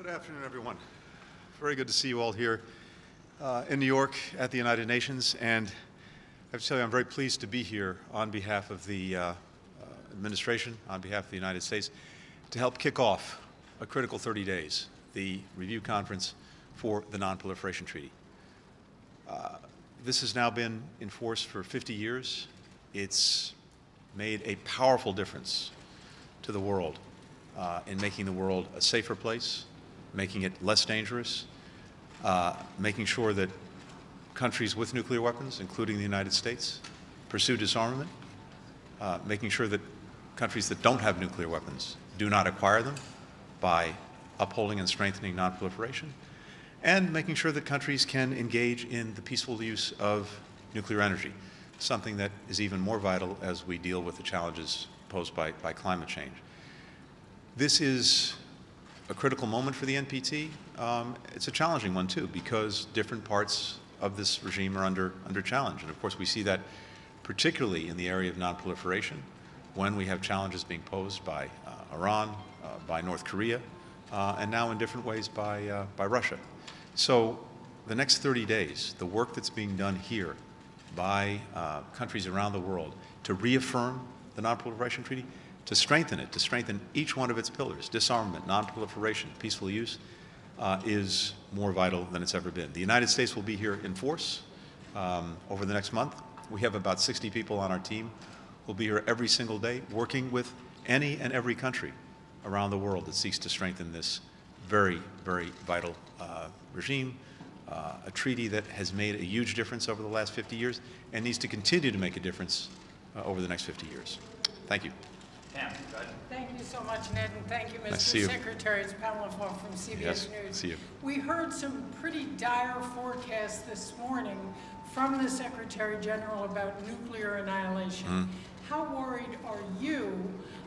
Good afternoon, everyone. Very good to see you all here in New York at the United Nations. And I have to tell you, I'm very pleased to be here on behalf of the administration, on behalf of the United States, to help kick off a critical 30 days, the review conference for the Non-Proliferation Treaty. This has now been in force for 50 years. It's made a powerful difference to the world in making the world a safer place, making it less dangerous, making sure that countries with nuclear weapons, including the United States, pursue disarmament, making sure that countries that don't have nuclear weapons do not acquire them by upholding and strengthening non-proliferation, and making sure that countries can engage in the peaceful use of nuclear energy, something that is even more vital as we deal with the challenges posed by climate change. This is a critical moment for the NPT. It's a challenging one, too, because different parts of this regime are under challenge. And, of course, we see that particularly in the area of non-proliferation, when we have challenges being posed by Iran, by North Korea, and now in different ways by Russia. So the next 30 days, the work that's being done here by countries around the world to reaffirm the Non-Proliferation Treaty, to strengthen it, to strengthen each one of its pillars, disarmament, non-proliferation, peaceful use, is more vital than it's ever been. The United States will be here in force over the next month. We have about 60 people on our team who will be here every single day working with any and every country around the world that seeks to strengthen this very, very vital regime, a treaty that has made a huge difference over the last 50 years and needs to continue to make a difference over the next 50 years. Thank you. Pam, go ahead. Thank you so much, Ned, and thank you, Mr. Nice to see you. Secretary. It's Pamela Fong from CBS Yes, News. see you. We heard some pretty dire forecasts this morning from the Secretary General about nuclear annihilation. How worried are you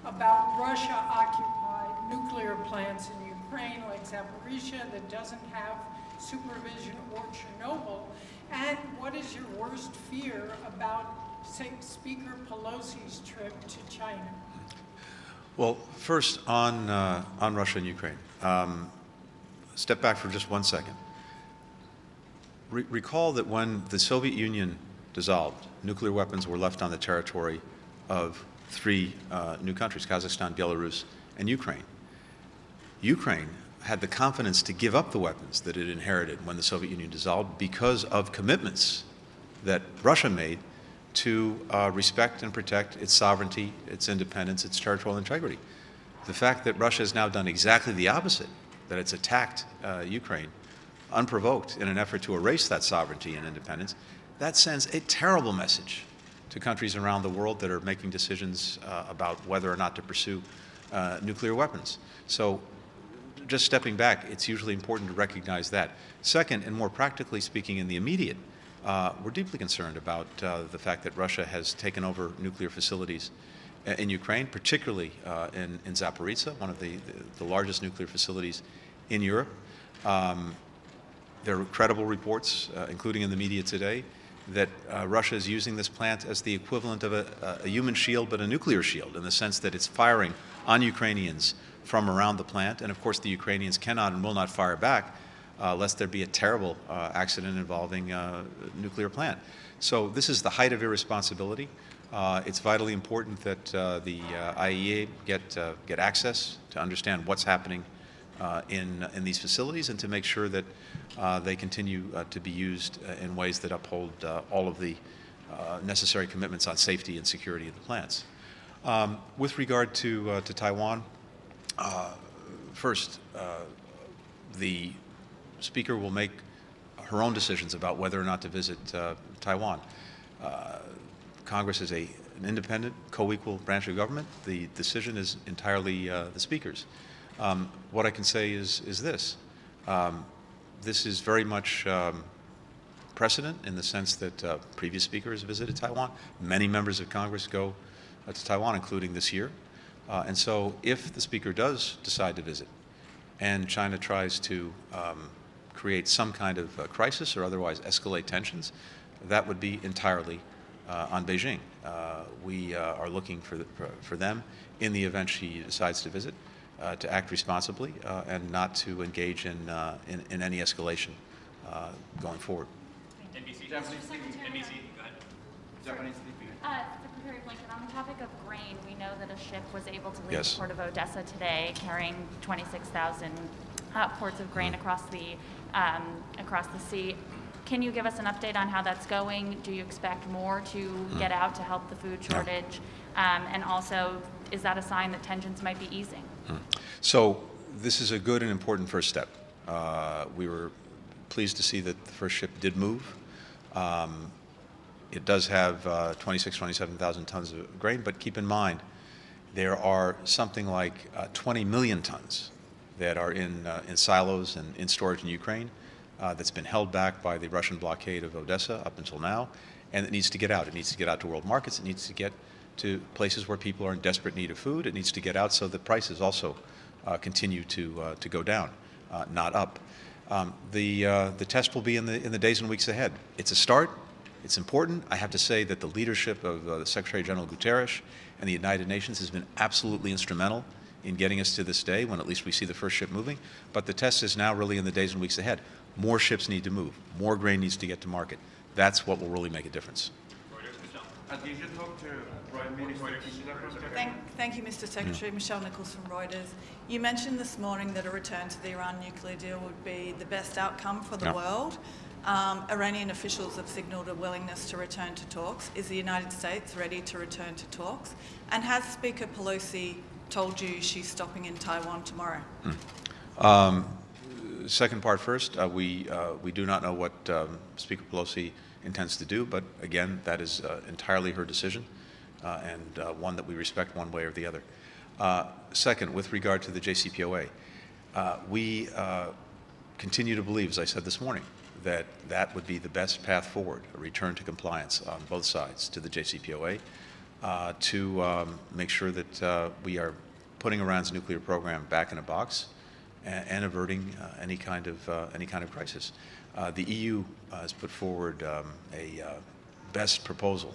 about Russia-occupied nuclear plants in Ukraine, like Zaporizhzhia, that doesn't have supervision, or Chernobyl? And what is your worst fear about, say, Speaker Pelosi's trip to China? Well, first on Russia and Ukraine. Step back for just 1 second. Recall that when the Soviet Union dissolved, nuclear weapons were left on the territory of 3 new countries, Kazakhstan, Belarus, and Ukraine. Ukraine had the confidence to give up the weapons that it inherited when the Soviet Union dissolved because of commitments that Russia made to respect and protect its sovereignty, its independence, its territorial integrity. The fact that Russia has now done exactly the opposite, that it's attacked Ukraine unprovoked in an effort to erase that sovereignty and independence, that sends a terrible message to countries around the world that are making decisions about whether or not to pursue nuclear weapons. So just stepping back, it's usually important to recognize that. Second, and more practically speaking in the immediate, we're deeply concerned about the fact that Russia has taken over nuclear facilities in Ukraine, particularly in Zaporizhzhia, one of the largest nuclear facilities in Europe. There are credible reports, including in the media today, that Russia is using this plant as the equivalent of a human shield, but a nuclear shield, in the sense that it's firing on Ukrainians from around the plant. And of course, the Ukrainians cannot and will not fire back lest there be a terrible accident involving a nuclear plant. So this is the height of irresponsibility. It's vitally important that the IAEA get access to understand what's happening in these facilities and to make sure that they continue to be used in ways that uphold all of the necessary commitments on safety and security of the plants. With regard to Taiwan, first, the Speaker will make her own decisions about whether or not to visit Taiwan. Congress is an independent, co-equal branch of government. The decision is entirely the Speaker's. What I can say is this. This is very much precedent in the sense that previous speakers visited Taiwan. Many members of Congress go to Taiwan, including this year. And so if the Speaker does decide to visit and China tries to create some kind of crisis or otherwise escalate tensions, that would be entirely on Beijing. We are looking for them in the event she decides to visit to act responsibly and not to engage in any escalation going forward. NBC. Japanese NBC. Go ahead. Japanese TV. Secretary Blinken, on the topic of grain, we know that a ship was able to leave Yes. the port of Odessa today carrying 26,000 ports of grain across the sea. Can you give us an update on how that's going? Do you expect more to get out to help the food shortage? And also, is that a sign that tensions might be easing? So this is a good and important first step. We were pleased to see that the first ship did move. It does have 27,000 tons of grain, but keep in mind, there are something like 20 million tons that are in silos and in storage in Ukraine that's been held back by the Russian blockade of Odessa up until now, and it needs to get out. It needs to get out to world markets. It needs to get to places where people are in desperate need of food. It needs to get out so that prices also continue to go down, not up. The test will be in the days and weeks ahead. It's a start. It's important. I have to say that the leadership of the Secretary General Guterres and the United Nations has been absolutely instrumental in getting us to this day when at least we see the first ship moving. But the test is now really in the days and weeks ahead. More ships need to move. More grain needs to get to market. That's what will really make a difference. Did you talk to Prime Minister Kishida from Japan? Thank you, Mr. Secretary. Michelle Nichols from Reuters. You mentioned this morning that a return to the Iran nuclear deal would be the best outcome for the world. Iranian officials have signalled a willingness to return to talks. Is the United States ready to return to talks? And has Speaker Pelosi told you she's stopping in Taiwan tomorrow? Second part first, we do not know what Speaker Pelosi intends to do, but again, that is entirely her decision and one that we respect one way or the other. Second, with regard to the JCPOA, we continue to believe, as I said this morning, that that would be the best path forward, a return to compliance on both sides to the JCPOA to make sure that we are putting Iran's nuclear program back in a box and averting any kind of crisis. The EU has put forward a best proposal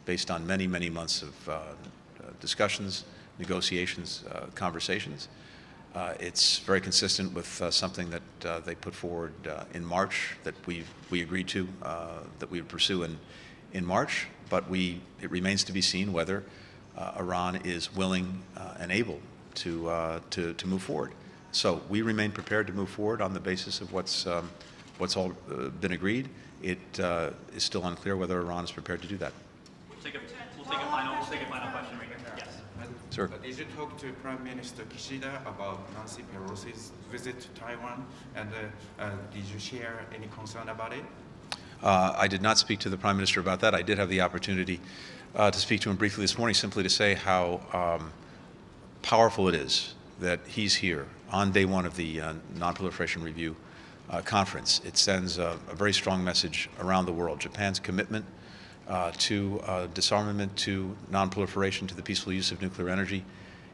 based on many, many months of discussions, negotiations, conversations. It's very consistent with something that they put forward in March that we agreed to that we would pursue in March. But it remains to be seen whether Iran is willing and able to move forward. So we remain prepared to move forward on the basis of what's all been agreed. It is still unclear whether Iran is prepared to do that. We'll take a final question right here. Yes. Sir. Did you talk to Prime Minister Kishida about Nancy Pelosi's visit to Taiwan, and did you share any concern about it? I did not speak to the Prime Minister about that. I did have the opportunity to speak to him briefly this morning, simply to say how powerful it is that he's here on day one of the Non-Proliferation Review conference. It sends a very strong message around the world. Japan's commitment to disarmament, to non-proliferation, to the peaceful use of nuclear energy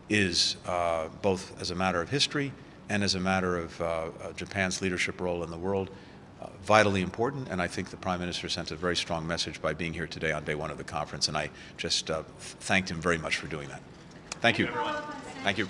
is both as a matter of history and as a matter of Japan's leadership role in the world vitally important. And I think the Prime Minister sent a very strong message by being here today on day one of the conference, and I just thanked him very much for doing that. Thank you. Thank you.